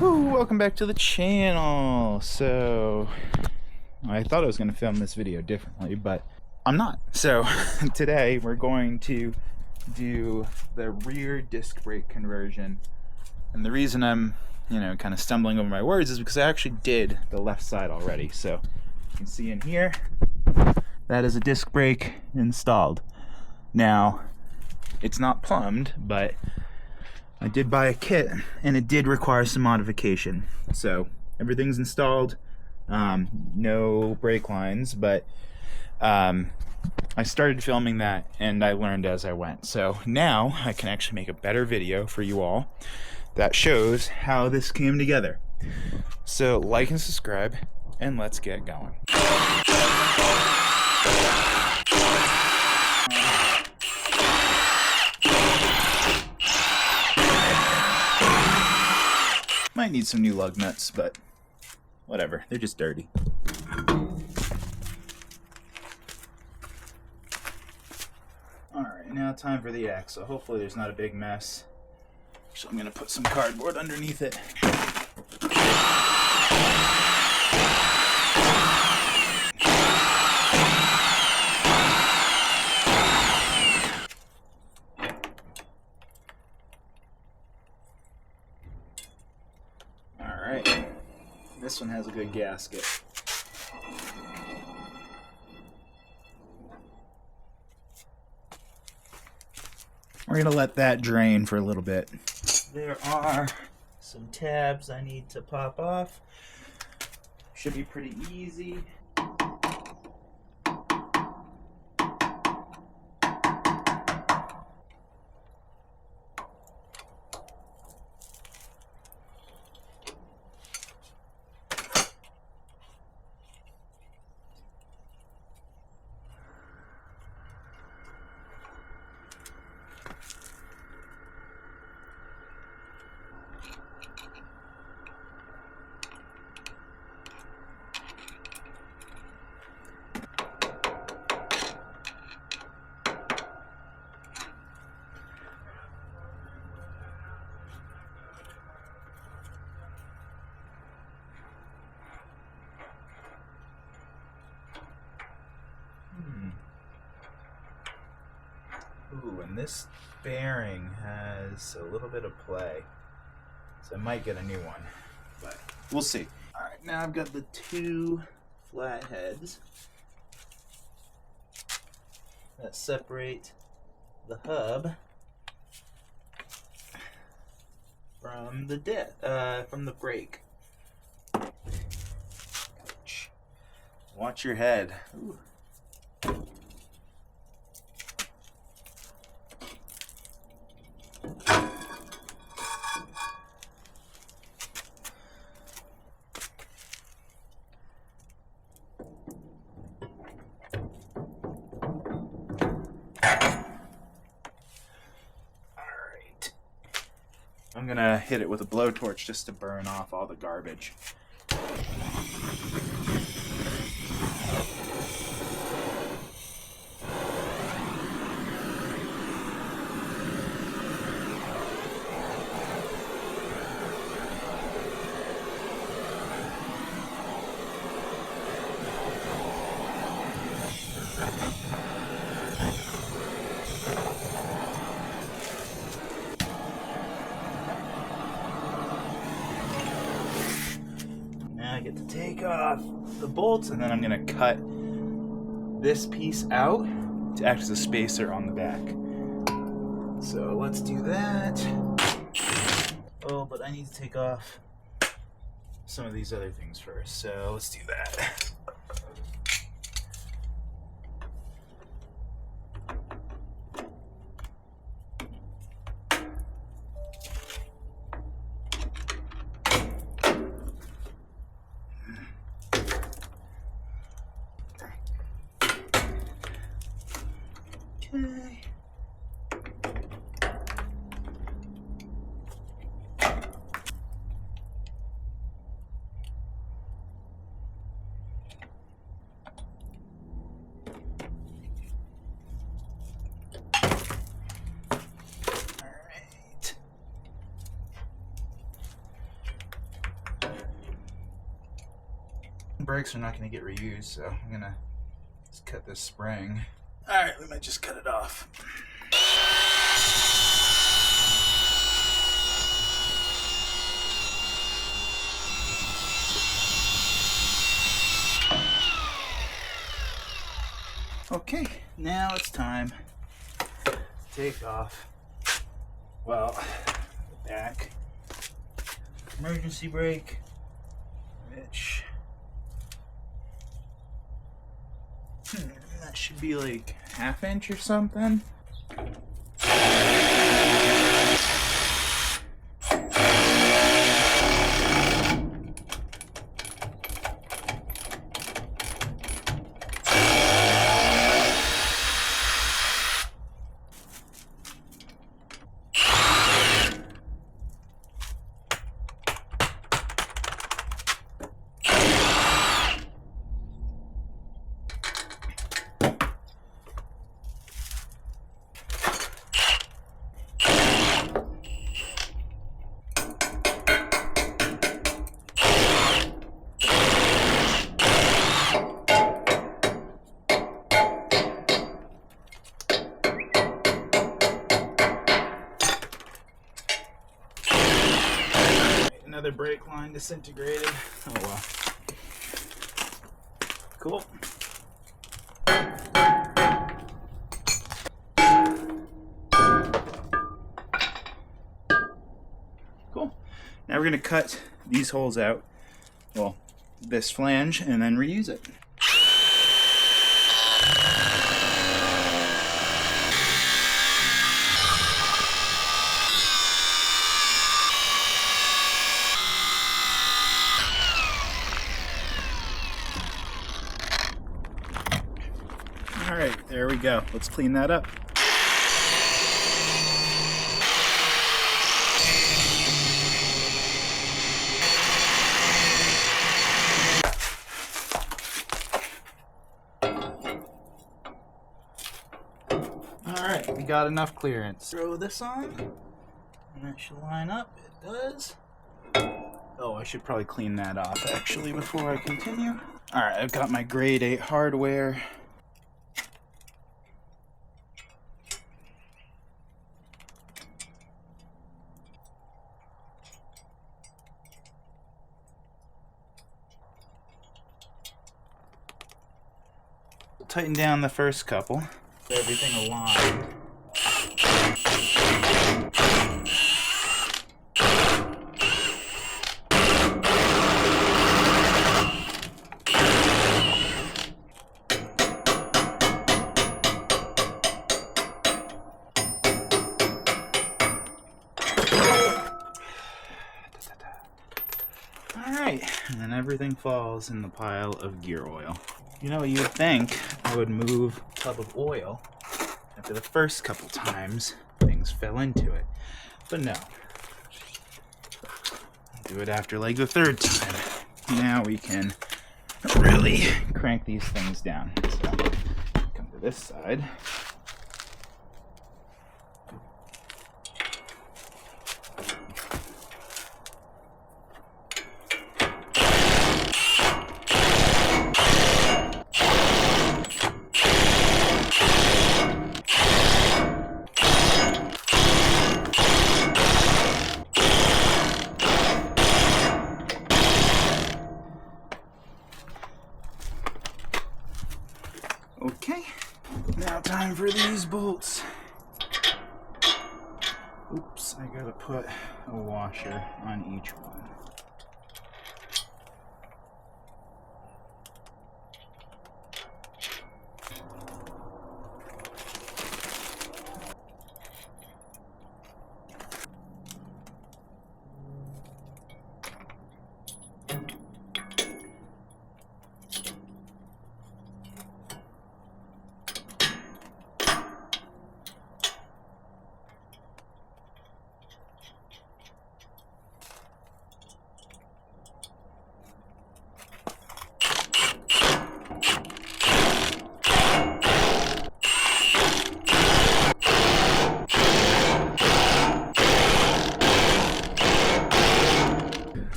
Woo, welcome back to the channel. So I thought I was going to film this video differently, but I'm not. So today we're going to do the rear disc brake conversion. And the reason I'm, kind of stumbling over my words is because I actually did the left side already. So you can see in here, that is a disc brake installed. Now, it's not plumbed, but I did buy a kit, and it did require some modification. So everything's installed, no brake lines, but I started filming that, and I learned as I went. So now I can actually make a better video for you all that shows how this came together. So like and subscribe, and let's get going. Might need some new lug nuts, but whatever, they're just dirty. Alright, now time for the axle. Hopefully there's not a big mess. So I'm going to put some cardboard underneath it. Alright, this one has a good gasket. We're going to let that drain for a little bit. There are some tabs I need to pop off. Should be pretty easy. Ooh, and this bearing has a little bit of play, so I might get a new one, but we'll see. Alright, now I've got the two flat heads that separate the hub from the brake. Ouch. Watch your head. Ooh. I'm gonna hit it with a blowtorch just to burn off all the garbage. I get to take off the bolts, and then I'm going to cut this piece out to act as a spacer on the back. So let's do that. Oh, but I need to take off some of these other things first, so let's do that. Okay. brakes are not going to get reused, so I'm going to just cut this spring. Alright, we might just cut it off. Okay, now it's time to take off, well, the back emergency brake, which that should be like 1/2 inch or something. Another brake line disintegrated. Oh well. Cool. Cool. Now we're going to cut these holes out. Well, this flange, and then reuse it. Alright, there we go. Let's clean that up. Alright, we got enough clearance. Throw this on, and that should line up. It does. Oh, I should probably clean that off actually before I continue. Alright, I've got my grade 8 hardware. Tighten down the first couple. Everything aligned. Alright, and then everything falls in the pile of gear oil. You know, you'd think I would move a tub of oil after the first couple times things fell into it, but no. Do it after like the 3rd time. Now we can really crank these things down. So, come to this side. Okay, now time for these bolts. Oops, I gotta put a washer on each one.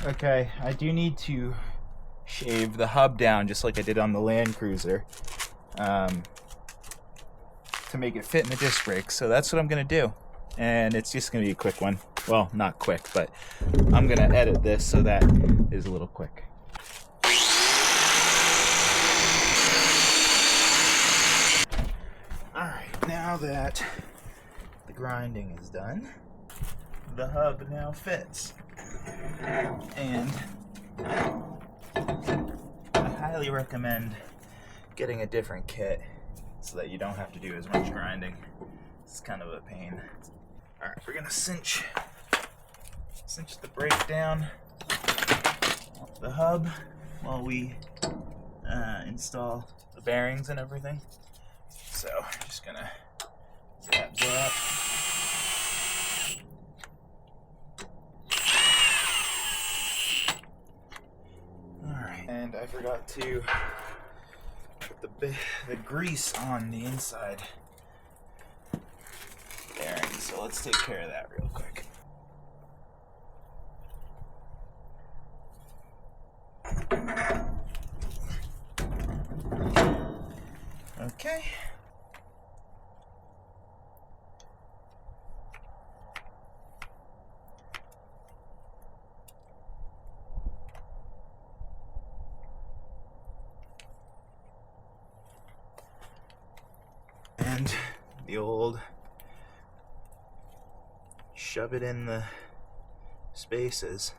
Okay, I do need to shave the hub down just like I did on the Land Cruiser to make it fit in the disc brakes. So that's what I'm going to do. And it's just going to be a quick one. Well, not quick, but I'm going to edit this so that is a little quick. Alright, now that the grinding is done, the hub now fits. And I highly recommend getting a different kit so that you don't have to do as much grinding. It's kind of a pain. Alright, we're gonna cinch the brake down off the hub while we install the bearings and everything. So, just gonna zap zap. Alright, and I forgot to put the grease on the inside bearing, so let's take care of that real quick. Okay. And the old shove it in the spaces.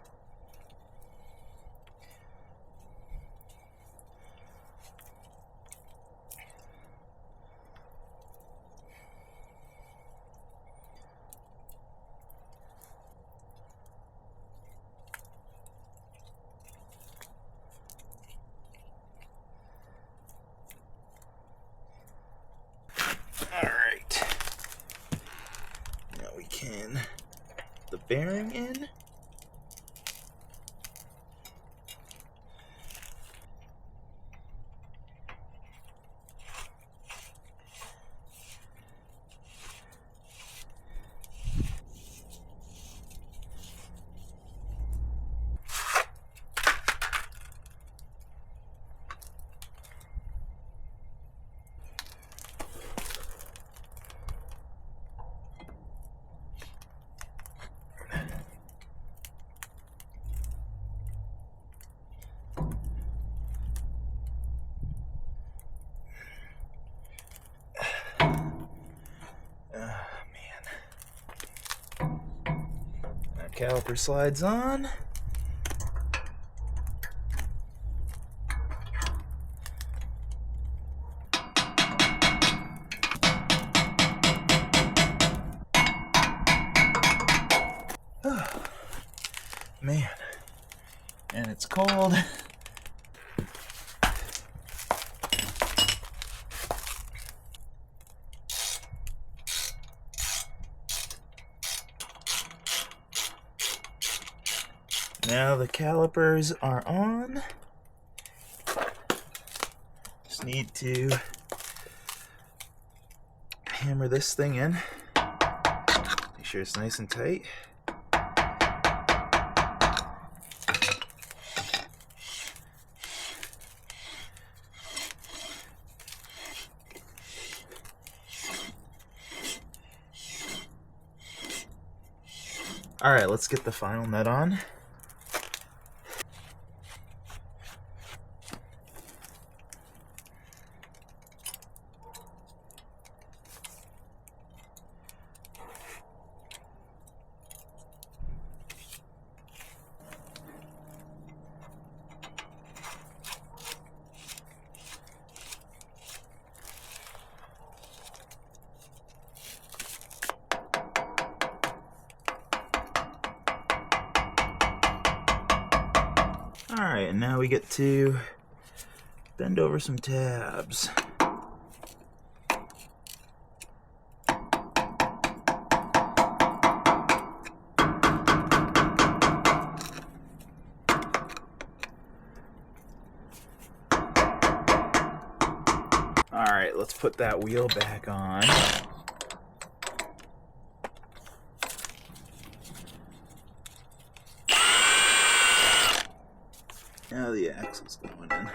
Alright. Now we can put the bearing in. Caliper slides on. Oh, man, and it's cold. Now the calipers are on. Just need to hammer this thing in. Make sure it's nice and tight. All right, let's get the final nut on. Alright, and now we get to bend over some tabs. Alright, let's put that wheel back on. Now the axle's going in.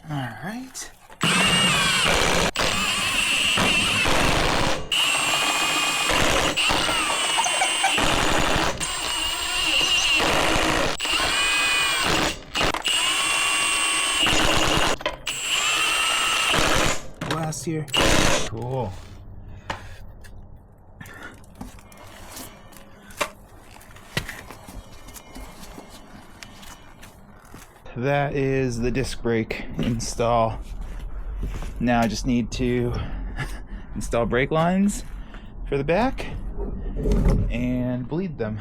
Alright. Glass here. Cool. That is the disc brake install. Now I just need to install brake lines for the back and bleed them,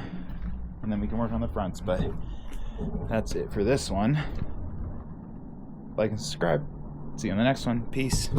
and then we can work on the fronts. But that's it for this one. Like and subscribe. See you on the next one. Peace.